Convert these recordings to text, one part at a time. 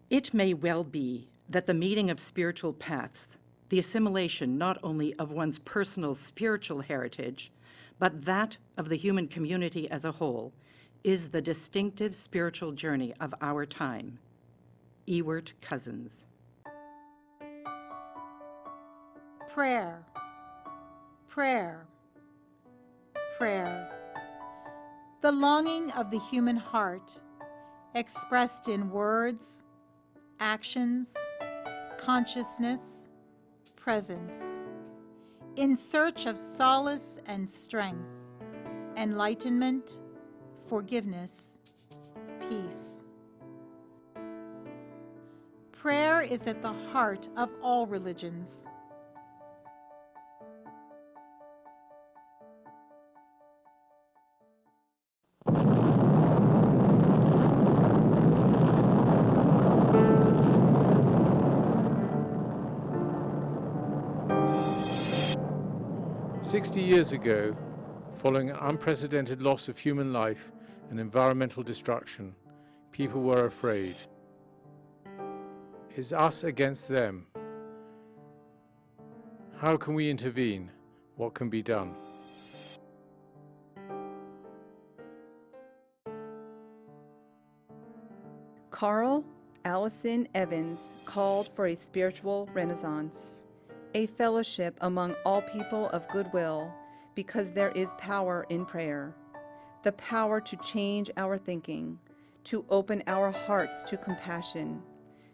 It may well be that the meeting of spiritual paths, the assimilation not only of one's personal spiritual heritage, but that of the human community as a whole, is the distinctive spiritual journey of our time. Ewart Cousins. Prayer, prayer, prayer. The longing of the human heart, expressed in words, actions, consciousness, presence, in search of solace and strength, enlightenment, forgiveness, peace. Prayer is at the heart of all religions. "60 years ago, following an unprecedented loss of human life and environmental destruction, people were afraid. It's us against them. How can we intervene? What can be done?" Carl Allison Evans called for a spiritual renaissance, a fellowship among all people of goodwill, because there is power in prayer, the power to change our thinking, to open our hearts to compassion,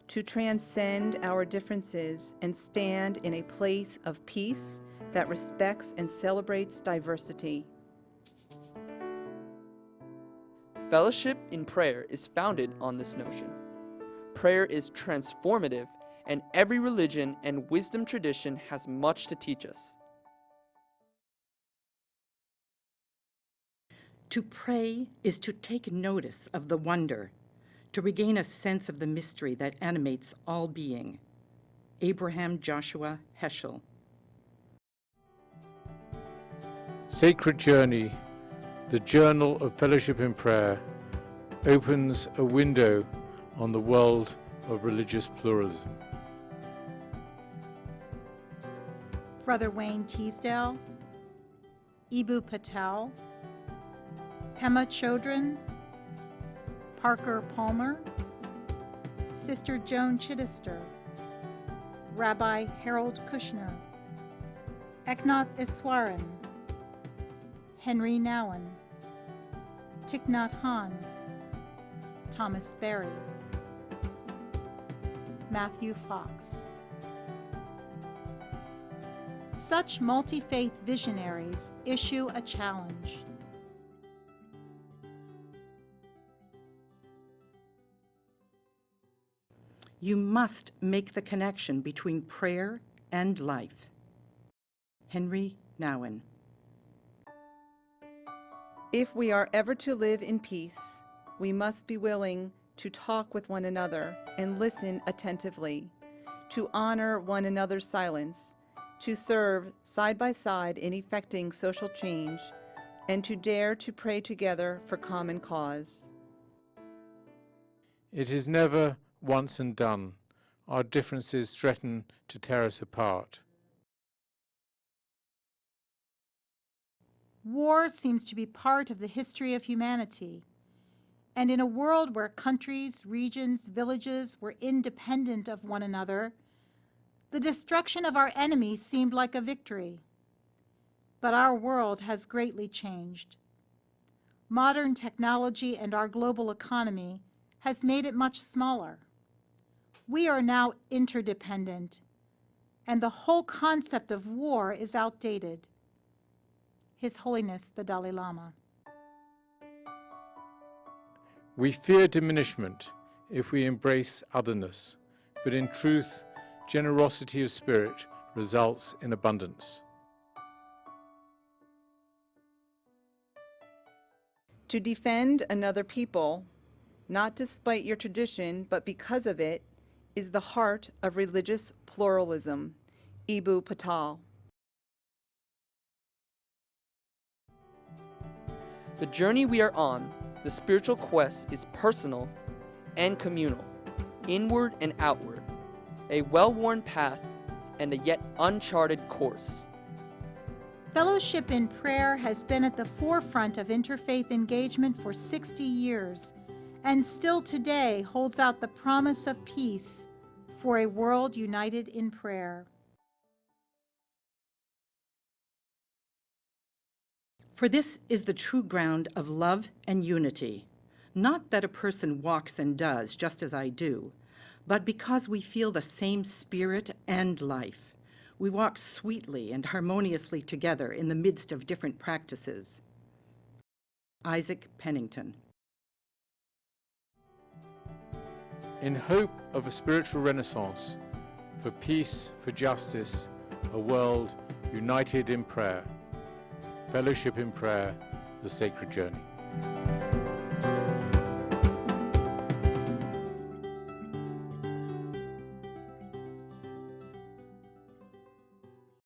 to transcend our differences and stand in a place of peace that respects and celebrates diversity. Fellowship in prayer is founded on this notion. Prayer is transformative, and every religion and wisdom tradition has much to teach us. To pray is to take notice of the wonder, to regain a sense of the mystery that animates all being. Abraham Joshua Heschel. Sacred Journey, the Journal of Fellowship in Prayer, opens a window on the world of religious pluralism. Brother Wayne Teasdale, Eboo Patel, Pema Chodron, Parker Palmer, Sister Joan Chittister, Rabbi Harold Kushner, Eknath Iswaran, Henry Nouwen, Thich Nhat Hanh, Thomas Berry, Matthew Fox. Such multi-faith visionaries issue a challenge. You must make the connection between prayer and life. Henry Nouwen. If we are ever to live in peace, we must be willing to talk with one another and listen attentively, to honor one another's silence, to serve side by side in effecting social change, and to dare to pray together for common cause. It is never once and done. Our differences threaten to tear us apart. War seems to be part of the history of humanity. And in a world where countries, regions, villages were independent of one another, the destruction of our enemies seemed like a victory. But our world has greatly changed. Modern technology and our global economy has made it much smaller. We are now interdependent, and the whole concept of war is outdated. His Holiness the Dalai Lama. We fear diminishment if we embrace otherness, but in truth, generosity of spirit results in abundance. To defend another people, not despite your tradition, but because of it, is the heart of religious pluralism. Eboo Patel. The journey we are on, the spiritual quest, is personal and communal. inward and outward, a well-worn path and a yet uncharted course. Fellowship in Prayer has been at the forefront of interfaith engagement for 60 years and still today holds out the promise of peace for a world united in prayer. For this is the true ground of love and unity, not that a person walks and does just as I do, but because we feel the same spirit and life. We walk sweetly and harmoniously together in the midst of different practices. Isaac Pennington. In hope of a spiritual renaissance, for peace, for justice, a world united in prayer. Fellowship in Prayer, The Sacred Journey.